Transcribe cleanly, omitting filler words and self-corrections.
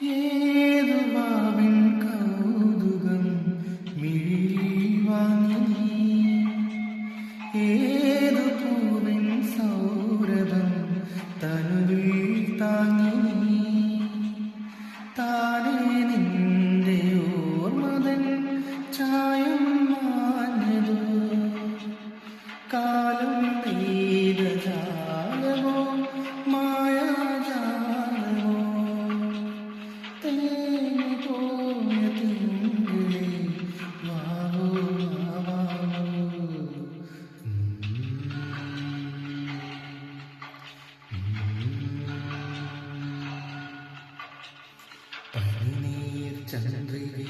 ഏതുവാവിൻ കൗതുകം മിഴിയിൽ വാങ്ങി, ഏതു പൂവിൻ സൗരഭം തനുവിൽ താങ്ങി, താനേ നിന്റെ ഓർമ്മതൻ ചായം മാഞ്ഞതോ, കാലം പെയ്ത ജാലമോ മായാജാലമോ, തേങ്ങി പോയ തിങ്കളേ വാവോ വാവോ. പനിനീർ ചന്ദ്രികേ